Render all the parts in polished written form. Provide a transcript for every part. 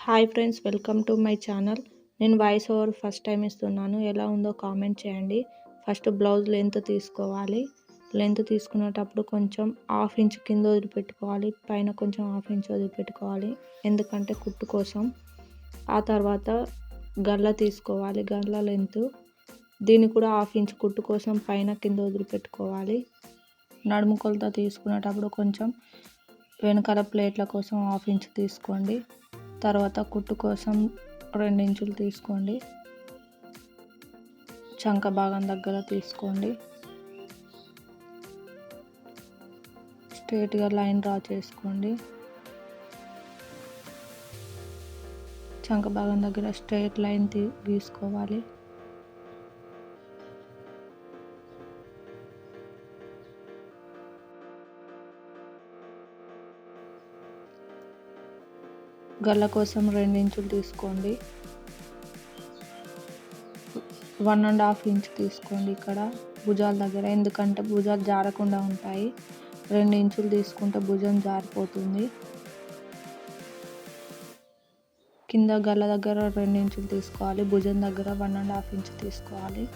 Hi friends, welcome to my channel. నేను voice over first time ఇస్తున్నాను. ఎలా ఉందో కామెంట్ చేయండి. ఫస్ట్ బ్లౌజ్ లెంత్ తీసుకోవాలి. లెంత్ తీసుకునేటప్పుడు కొంచెం హాఫ్ ఇంచ్ కింద వదిలిపెట్టుకోవాలి, పైన కొంచెం హాఫ్ ఇంచ్ వదిలిపెట్టుకోవాలి, ఎందుకంటే కుట్టు కోసం. ఆ తర్వాత గల్ల తీసుకోవాలి, గల్ల లెంత్ దీన్ని కూడా హాఫ్ ఇంచ్ కుట్టు కోసం పైన కింద వదిలిపెట్టుకోవాలి. నడుము కొలత తీసుకునేటప్పుడు కొంచెం వెనకాల ప్లేట్ల కోసం హాఫ్ ఇంచ్ తీసుకోండి. తర్వాత కుట్టు కోసం 2 ఇంచులు తీసుకోండి. చంక భాగం దగ్గర తీసుకోండి. స్ట్రైట్గా లైన్ డ్రా చేసుకోండి. చంక భాగం దగ్గర స్ట్రైట్ లైన్ గీసుకోవాలి. గల్ల కోసం 2 ఇంచులు తీసుకోండి. 1.5 ఇంచ్ తీసుకోండి ఇక్కడ భుజాల దగ్గర, ఎందుకంటే భుజాలు జారకుండా ఉంటాయి. 2 ఇంచులు తీసుకుంటే భుజం జారిపోతుంది. కింద గల్ల దగ్గర 2 ఇంచులు తీసుకోవాలి, భుజం దగ్గర 1.5 ఇంచ్ తీసుకోవాలి.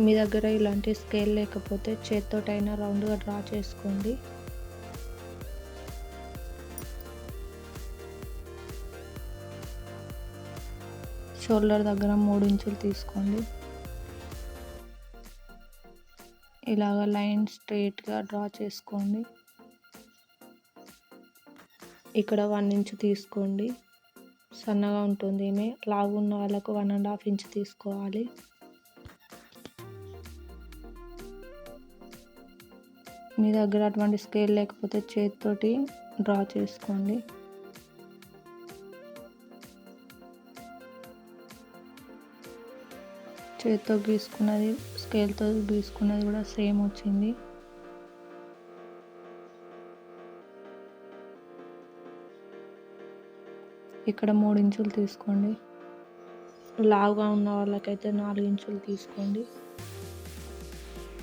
మీ దగ్గర ఇలాంటి స్కేల్ లేకపోతే చేత్తోటైనా రౌండ్గా డ్రా చేసుకోండి. షోల్డర్ దగ్గర 3 ఇంచులు తీసుకోండి. ఇలాగ లైన్ స్ట్రైట్గా డ్రా చేసుకోండి. ఇక్కడ 1 ఇంచ్ తీసుకోండి, సన్నగా ఉంటుంది. లావు ఉన్న వాళ్ళకు 1.5 ఇంచ్ తీసుకోవాలి. మీ దగ్గర అటువంటి స్కేల్ లేకపోతే చేతితోటి డ్రా చేసుకోండి. చేతితో గీసుకున్నది స్కేల్తో గీసుకున్నది కూడా సేమ్ వచ్చింది. ఇక్కడ 3 ఇంచులు తీసుకోండి. లావుగా ఉన్న వాళ్ళకైతే 4 ఇంచులు తీసుకోండి.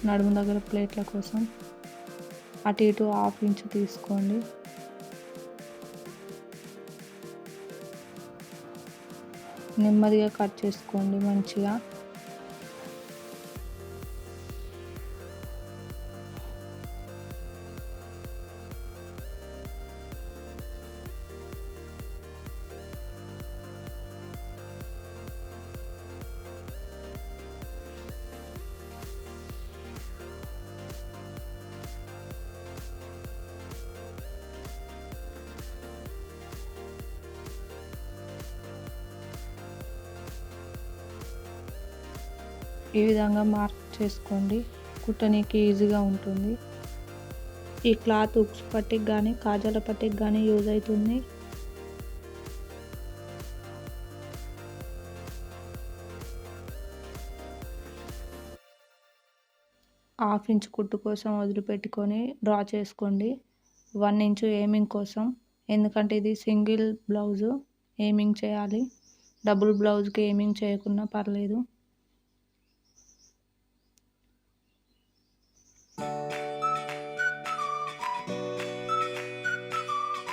నడుము దగ్గర ప్లేట్ల కోసం అటు ఇటు 1/2 ఇంచ్ తీసుకోండి. నెమ్మదిగా కట్ చేసుకోండి మంచిగా. ఈ విధంగా మార్క్ చేసుకోండి, కుట్టనీకి ఈజీగా ఉంటుంది. ఈ క్లాత్ ఉక్స్ పట్టికి కానీ కాజాల పట్టికి కానీ యూజ్ అవుతుంది. హాఫ్ ఇంచ్ కుట్టు కోసం వదిలిపెట్టుకొని డ్రా చేసుకోండి. 1 ఇంచ్ ఎయిమింగ్ కోసం, ఎందుకంటే ఇది సింగిల్ బ్లౌజు, ఎయిమింగ్ చేయాలి. డబుల్ బ్లౌజ్కి ఎయిమింగ్ చేయకున్నా పర్లేదు.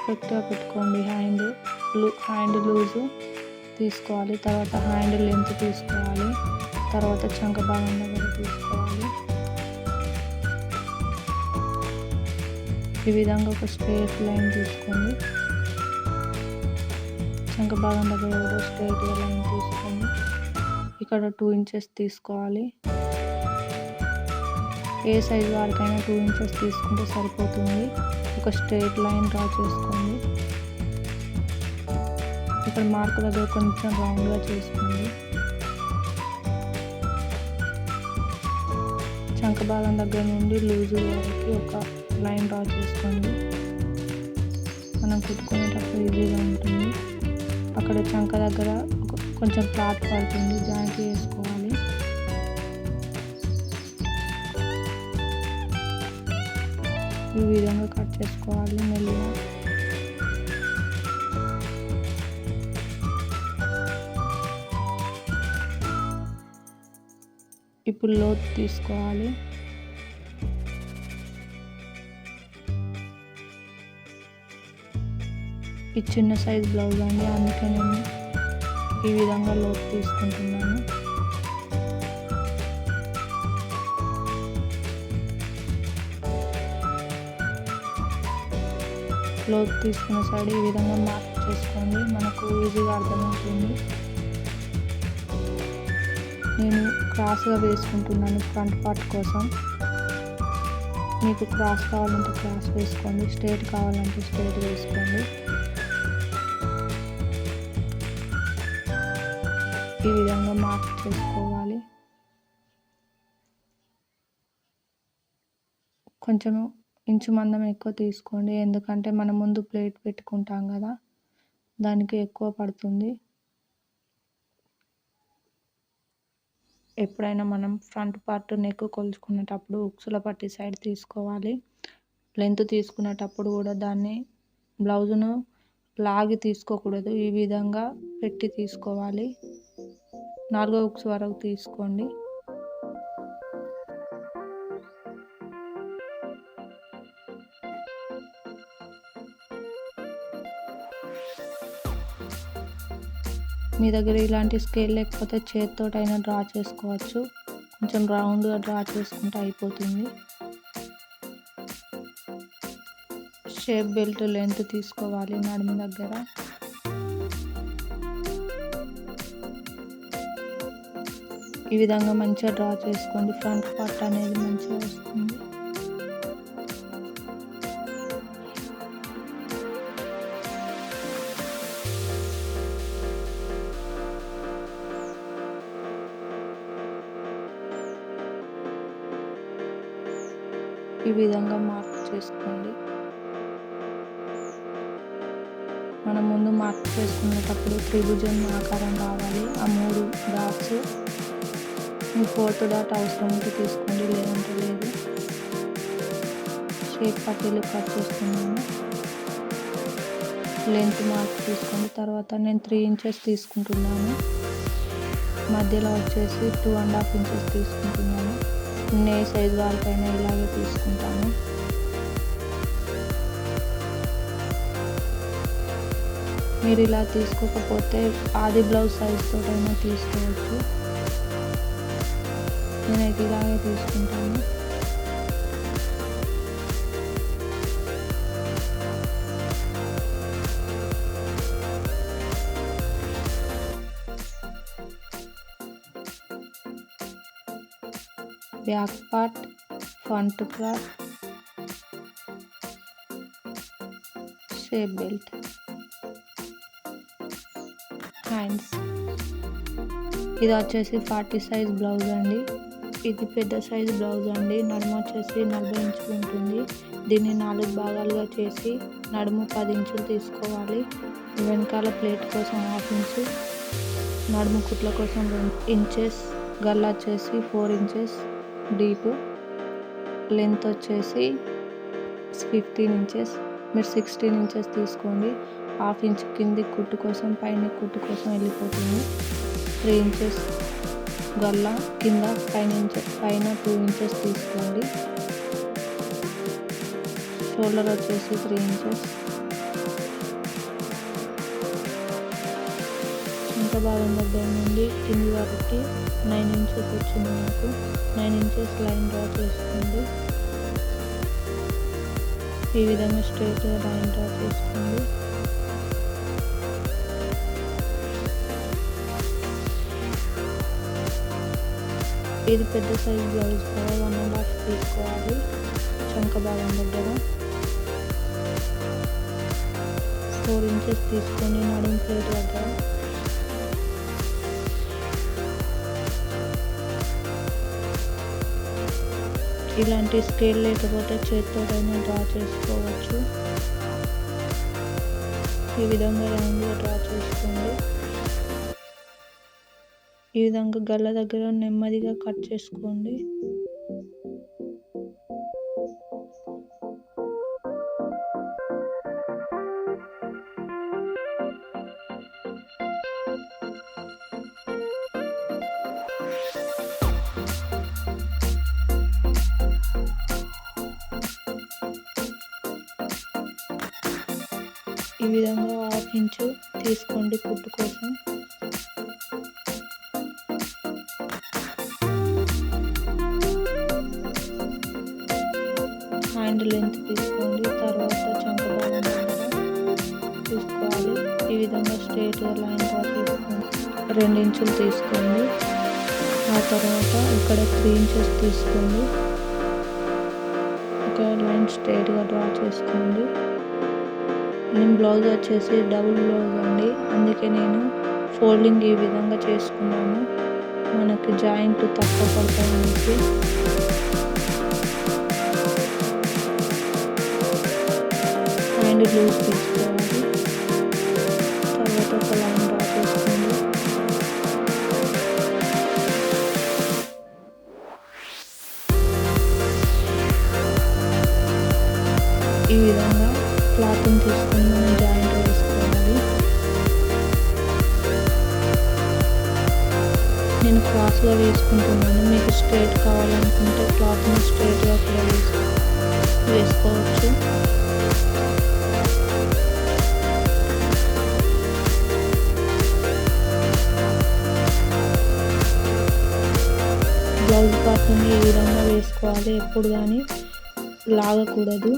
కరెక్ట్గా పెట్టుకోండి. హ్యాండ్ లూజు తీసుకోవాలి. తర్వాత హ్యాండ్ లెంత్ తీసుకోవాలి. తర్వాత చంక భాగం దగ్గర తీసుకోవాలి. ఈ విధంగా ఒక స్ట్రైట్ లైన్ తీసుకోండి. చంక భాగం దగ్గర కూడా స్ట్రైట్గా లైన్ తీసుకోండి. ఇక్కడ 2 ఇంచెస్ తీసుకోవాలి. ఏ సైజు వారికైనా 2 ఇంచెస్ తీసుకుంటే సరిపోతుంది. ఒక స్ట్రైట్ లైన్ డ్రా చేసుకోండి. ఇక్కడ మార్క్ దగ్గర కొంచెం రౌండ్గా చేసుకోండి. చంక భాగం దగ్గర నుండి లూజు వరకు ఒక లైన్ డ్రా చేసుకోండి. మనం కుట్టుకునేటప్పుడు ఈజీగా ఉంటుంది. అక్కడ చంక దగ్గర కొంచెం క్లాత్ పడుతుంది, జాయింట్ వేసుకోవాలి. ఈ విధంగా కట్ చేసుకోవాలి మెల్లిగా. ఇప్పుడు లోతు తీసుకోవాలి. ఇది చిన్న సైజ్ బ్లౌజ్ అండి, అందుకే నేను ఈ విధంగా లోతు తీసుకుంటున్నాను. లోతు తీసుకున్న సైడ్ ఈ విధంగా మార్క్ చేసుకోండి, మనకు ఈజీగా అర్థమవుతుంది. నేను క్రాస్గా వేసుకుంటున్నాను ఫ్రంట్ పార్ట్ కోసం. మీకు క్రాస్ కావాలంటే క్రాస్ వేసుకోండి, స్ట్రైట్ కావాలంటే స్ట్రైట్ వేసుకోండి. ఈ విధంగా మార్క్ చేసుకోవాలి. కొంచెం ఇంచు మందం ఎక్కువ తీసుకోండి, ఎందుకంటే మనం ముందు ప్లేట్ పెట్టుకుంటాం కదా, దానికి ఎక్కువ పడుతుంది. ఎప్పుడైనా మనం ఫ్రంట్ పార్ట్ నెక్ కొలుచుకునేటప్పుడు ఉక్సుల పట్టి సైడ్ తీసుకోవాలి. లెంత్ తీసుకునేటప్పుడు కూడా దాన్ని బ్లౌజును లాగి తీసుకోకూడదు, ఈ విధంగా పెట్టి తీసుకోవాలి. 4 ఉక్స్ వరకు తీసుకోండి. మీ దగ్గర ఇలాంటి స్కేల్ లేకపోతే చేతితోటైనా డ్రా చేసుకోవచ్చు. కొంచెం రౌండ్గా డ్రా చేసుకుంటే అయిపోతుంది. షేప్ బెల్ట్ లెంత్ తీసుకోవాలి నడుము దగ్గర. ఈ విధంగా మంచిగా డ్రా చేసుకోండి, ఫ్రంట్ పార్ట్ అనేది మంచిగా వస్తుంది. ఈ విధంగా మార్క్ చేసుకోండి. మనం ముందు మార్క్ చేసుకునేటప్పుడు త్రిభుజం ఆకారం రావాలి. ఆ 3 డాట్స్, మీ 4th డాట్ అవసరం ఉంటే తీసుకోండి, లేదంటే లేదు. షేప్ పట్టీలు కట్ చేస్తున్నాను. లెంత్ మార్క్ తీసుకోండి. తర్వాత నేను 3 ఇంచెస్ తీసుకుంటున్నాను. మధ్యలో వచ్చేసి 2.5 ఇంచెస్ తీసుకుంటున్నాను. నేను ఏ సైజ్ వాళ్ళకైనా ఇలాగే తీసుకుంటాను. మీరు ఇలా తీసుకోకపోతే ఆది బ్లౌజ్ సైజ్తో అయినా తీసుకోవచ్చు. నేనైతే ఇలాగే తీసుకుంటాను. Back part, front part, shape belt, hands. ఇది వచ్చేసి 40 సైజ్ బ్లౌజ్ అండి. ఇది పెద్ద సైజ్ బ్లౌజ్ అండి. నడుము వచ్చేసి 40 ఇంచులు ఉంటుంది. దీన్ని 4 భాగాలుగా చేసి నడుము 10 ఇంచులు తీసుకోవాలి. వెనకాల ప్లేట్ కోసం 1/2 ఇంచు, నడుము కుట్ల కోసం 2 ఇంచెస్, గల్లా వచ్చేసి 4 ఇంచెస్ డీప్, లెంత్ వచ్చేసి 15 ఇంచెస్. మీరు 16 ఇంచెస్ తీసుకోండి. 1/2 ఇంచ్ కింది కుట్టు కోసం, పైన కుట్టు కోసం వెళ్ళిపోతుంది. 3 ఇంచెస్ గల్లా కింద, పైన 2 ఇంచెస్ తీసుకోండి. షోల్డర్ వచ్చేసి 3 ఇంచెస్. ఇంత భాగం దగ్గర నుండి కింది వరకు 9 ఇంచెస్ వచ్చింది నాకు. 9 ఇంచెస్ లైన్ డ్రా చేసుకోండి. ఈ విధంగా స్ట్రైట్గా లైన్ డ్రా చేసుకోండి. ఇది పెద్ద సైజ్ బ్లౌజ్ కదా, 1.5 తీసుకోవాలి. చంక భాగం దగ్గర 4 ఇంచెస్ తీసుకొని నడుము ప్లేట్ దగ్గర ఇలాంటి స్కేల్ లేకపోతే చేతితోటైనా డ్రా చేసుకోవచ్చు. ఈ విధంగా రౌండ్గా డ్రా చేసుకోండి. ఈ విధంగా గల్ల దగ్గర నెమ్మదిగా కట్ చేసుకోండి. ఈ విధంగా 1/2 ఇంచు తీసుకోండి కుట్టు కోసం. హ్యాండ్ లెంత్ తీసుకోండి. తర్వాత చంక భాగం దగ్గర తీసుకోవాలి. ఈ విధంగా స్ట్రైట్గా లైన్ డ్రా చేసుకోండి. 2 ఇంచులు తీసుకోండి. ఆ తర్వాత ఇక్కడ 3 ఇంచెస్ తీసుకోండి. ఒక లైన్ స్ట్రైట్గా డ్రా చేసుకోండి. నేను బ్లౌజ్ వచ్చేసి డబుల్ బ్లౌజ్ అండి, అందుకే నేను ఫోల్డింగ్ ఈ విధంగా చేసుకున్నాను. మనకి జాయింట్ తక్కువ పడతాయి. హ్యాండ్ లూజ్ తీసుకోవాలి. తర్వాత ఒక లైన్ డ్రా చేసుకోండి. ఈ విధంగా క్లాత్ని తీసుకొని మనం జాయింట్ వేసుకోవాలి. నేను క్రాస్గా వేసుకుంటున్నాను. మీకు స్ట్రైట్ కావాలనుకుంటే క్లాత్ని స్ట్రైట్గా కూడా వేసుకోవచ్చు. బ్లౌజ్ పార్ట్ని ఈ విధంగా వేసుకోవాలి. ఎప్పుడు కానీ లాగకూడదు.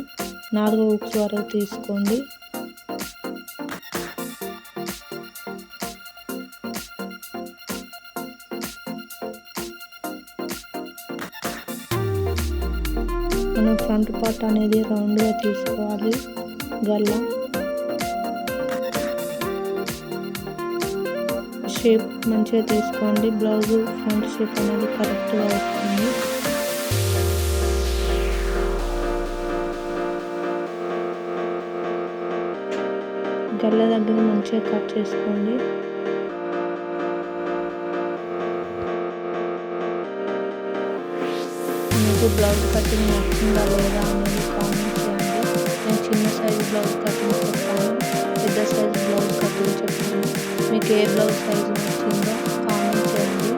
4 హుక్స్ వరకు తీసుకోండి. మనం ఫ్రంట్ పార్ట్ అనేది రౌండ్గా తీసుకోవాలి. గల్ల షేప్ మంచిగా తీసుకోండి. బ్లౌజ్ ఫ్రంట్ షేప్ అనేది కరెక్ట్గా వస్తుంది. గల్ల దగ్గర మంచిగా కట్ చేసుకోండి. మీకు బ్లౌజ్ కటింగ్ నచ్చిందా లేదా అనేది కామెంట్ చేయండి. నేను చిన్న సైజు బ్లౌజ్ కటింగ్ చెప్పాను, పెద్ద సైజు బ్లౌజ్ కటింగ్ చెప్పాను. మీకు ఏ బ్లౌజ్ సైజు నచ్చిందో కామెంట్ చేయండి.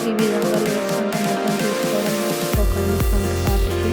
ఈ విధంగా లేస్ మొత్తం తీసుకోవడం మర్చిపోకండి ఫ్రంట్ పార్ట్కి.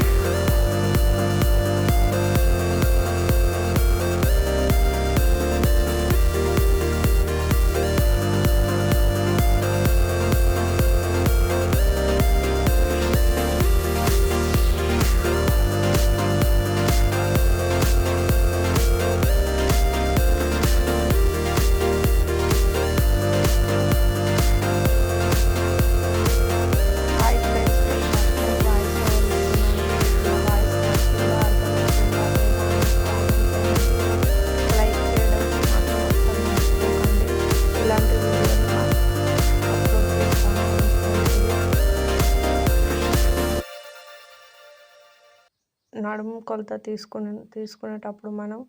నడుము కొలత తీసుకునేటప్పుడు మనం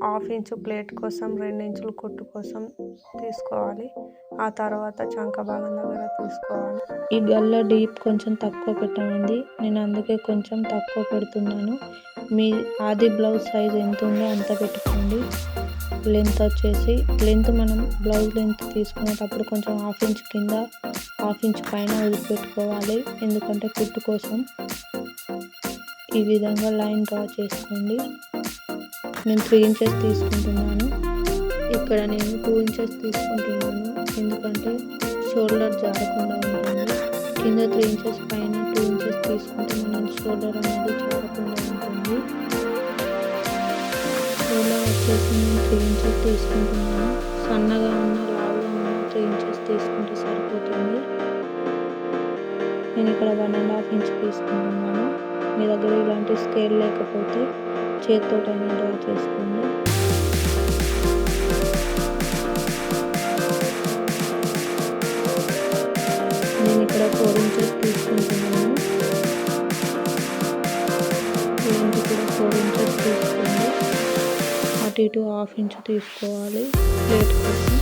1/2 ఇంచు ప్లేట్ కోసం, 2 ఇంచులు కుట్టు కోసం తీసుకోవాలి. ఆ తర్వాత చంక భాగం దగ్గర తీసుకోవాలి. ఈ గల్ల డీప్ కొంచెం తక్కువ పెట్టమండి, నేను అందుకే కొంచెం తక్కువ పెడుతున్నాను. మీ ఆది బ్లౌజ్ సైజ్ ఎంత ఉందో అంత పెట్టుకోండి. లెంత్ వచ్చేసి మనం బ్లౌజ్ లెంత్ తీసుకునేటప్పుడు కొంచెం 1/2 ఇంచ్ కింద 1/2 ఇంచ్ పైన వదిలిపెట్టుకోవాలి, ఎందుకంటే కుట్టు కోసం. ఈ విధంగా లైన్ డ్రా చేసుకోండి. నేను 3 ఇంచెస్ తీసుకుంటున్నాను. ఇక్కడ నేను 2 ఇంచెస్ తీసుకుంటున్నాను, ఎందుకంటే షోల్డర్ జారకుండా ఉంటుంది. కింద 3 ఇంచెస్ పైన 2 ఇంచెస్ తీసుకుంటే మనం షోల్డర్ అనేది జారకుండా ఉంటుంది. షోల్డర్ వచ్చేసి నేను 3 ఇంచెస్ తీసుకుంటున్నాను. సన్నగా ఉన్న లావుగా ఉన్న 3 ఇంచెస్ తీసుకుంటే సరిపోతుంది. నేను ఇక్కడ 1.5 ఇంచ్ తీసుకుంటున్నాను. మీ దగ్గర ఇలాంటి స్కేల్ లేకపోతే చేతితోటైనా డ్రా చేసుకోండి. నేను ఇక్కడ 4 ఇంచెస్ తీసుకుంటున్నాను. లెంత్ కూడా 4 ఇంచెస్ తీసుకోండి. అటు ఇటు 1/2 ఇంచ్ తీసుకోవాలి ప్లేట్ కోసం.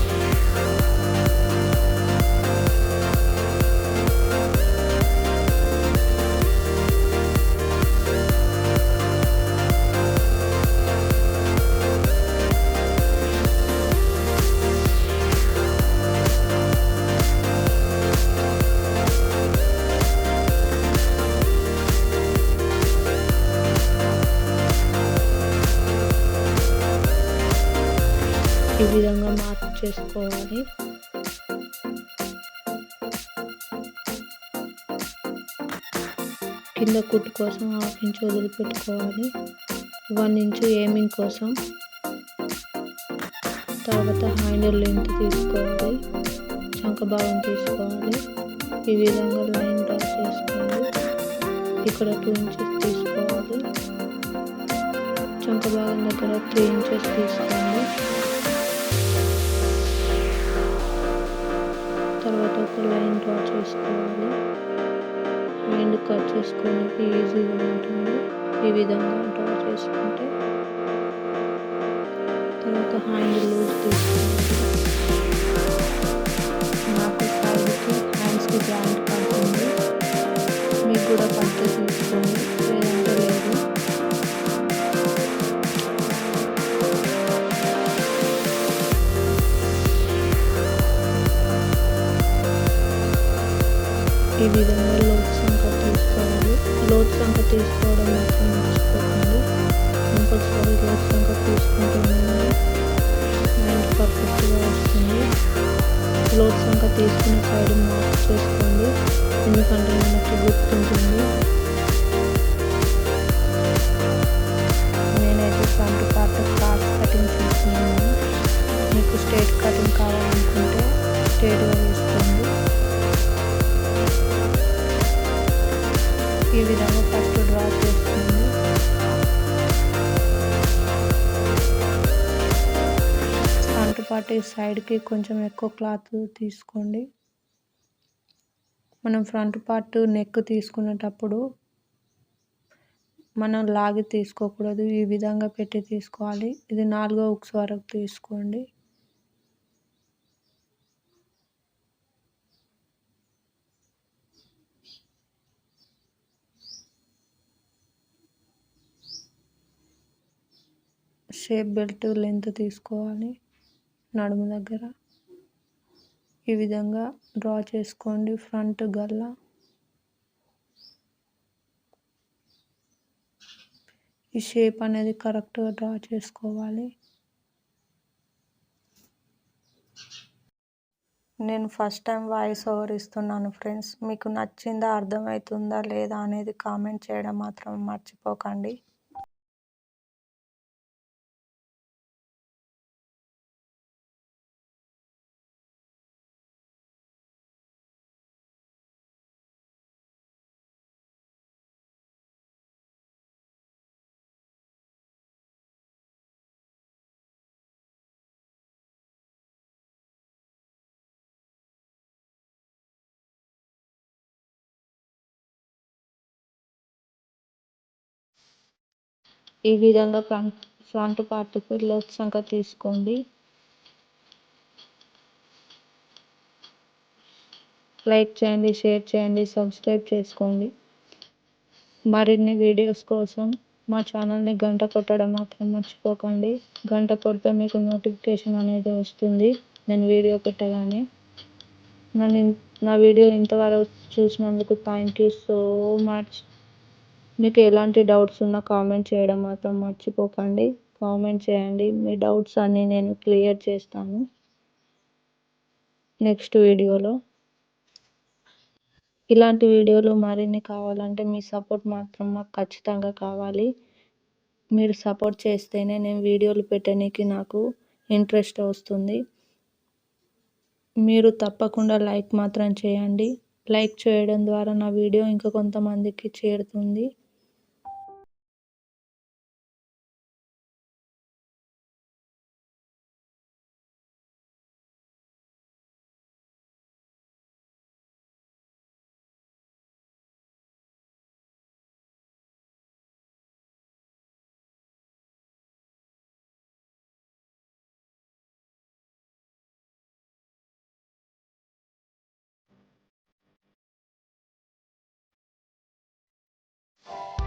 ఈ విధంగా మార్క్ చేసుకోవాలి. కింద కుట్టు కోసం 1/2 ఇంచ్ వదిలిపెట్టుకోవాలి. 1 ఇంచు ఏమింగ్ కోసం. తర్వాత హ్యాండిల్ లెంత్ తీసుకోవాలి, చంక భాగం తీసుకోవాలి. ఈ విధంగా లైన్ డ్రా చేసుకోండి. ఇక్కడ 2 ఇంచెస్ తీసుకోవాలి. చంక భాగం దగ్గర 3 ఇంచెస్ తీసుకోండి. తర్వాత ఒక లైన్ డ్రా చేసుకోవాలి. హ్యాండ్ కట్ చేసుకోవడానికి ఈజీగా ఉంటుంది. ఈ విధంగా డ్రా చేసుకుంటే తర్వాత హ్యాండ్ లూజ్ తీసుకోవాలి. నాకు సైడ్కి హ్యాండ్స్కి జాయింట్ పడుతుంది, మీకు కూడా పడితే తీసుకోండి, లేదంటే లేదు. ఈ విధంగా లోతు సంఖ తీసుకోవాలి. లోతు సంఖ తీసుకోవడం మాత్రం మర్చిపోకండి. కంపల్సరీ లోతు సంఖ తీసుకుంటూ ఉండండి. హ్యాండ్ పర్ఫెక్ట్గా వస్తుంది. లోతు సంఖ తీసుకున్న సైడ్ మార్క్ చేసుకోండి, ఎందుకంటే మనకి గుర్తుంటుంది. నేనైతే ఫ్రంట్ పార్ట్ క్రాస్ కటింగ్ చేస్తున్నాను. మీకు స్ట్రైట్ కటింగ్ కావాలనుకుంటే స్ట్రైట్గా తీసుకోండి. ఈ విధంగా ఫస్ట్ డ్రా చేస్తుంది. ఫ్రంట్ పార్ట్ సైడ్కి కొంచెం ఎక్కువ క్లాత్ తీసుకోండి. మనం ఫ్రంట్ పార్ట్ నెక్ తీసుకునేటప్పుడు మనం లాగి తీసుకోకూడదు, ఈ విధంగా పెట్టి తీసుకోవాలి. ఇది 4 హుక్స్ వరకు తీసుకోండి. షేప్ బెల్ట్ లెంత్ తీసుకోవాలి నడుము దగ్గర. ఈ విధంగా డ్రా చేసుకోండి ఫ్రంట్ గల్లా. ఈ షేప్ అనేది కరెక్ట్గా డ్రా చేసుకోవాలి. నేను ఫస్ట్ టైం వాయిస్ ఓవర్ ఇస్తున్నాను ఫ్రెండ్స్. మీకు నచ్చిందా, అర్థమవుతుందా లేదా అనేది కామెంట్ చేయడం మాత్రం మర్చిపోకండి. ఈ విధంగా ఫ్రంట్ పార్ట్కి లోతు సంఖ తీసుకోండి. లైక్ చేయండి, షేర్ చేయండి, సబ్స్క్రైబ్ చేసుకోండి. మరిన్ని వీడియోస్ కోసం మా ఛానల్ని గంట కొట్టడం మాత్రం మర్చిపోకండి. గంట కొడితే మీకు నోటిఫికేషన్ అనేది వస్తుంది నేను వీడియో పెట్టగానే. నా వీడియో ఇంతవరకు చూసినందుకు థ్యాంక్ యూ సో మచ్. మీకు ఎలాంటి డౌట్స్ ఉన్నా కామెంట్ చేయడం మాత్రం మర్చిపోకండి. కామెంట్ చేయండి, మీ డౌట్స్ అన్నీ నేను క్లియర్ చేస్తాను నెక్స్ట్ వీడియోలో. ఇలాంటి వీడియోలు మరిన్ని కావాలంటే మీ సపోర్ట్ మాత్రం మాకు ఖచ్చితంగా కావాలి. మీరు సపోర్ట్ చేస్తేనే నేను వీడియోలు పెట్టడానికి నాకు ఇంట్రెస్ట్ వస్తుంది. మీరు తప్పకుండా లైక్ మాత్రం చేయండి. లైక్ చేయడం ద్వారా నా వీడియో ఇంకా కొంతమందికి చేరుతుంది.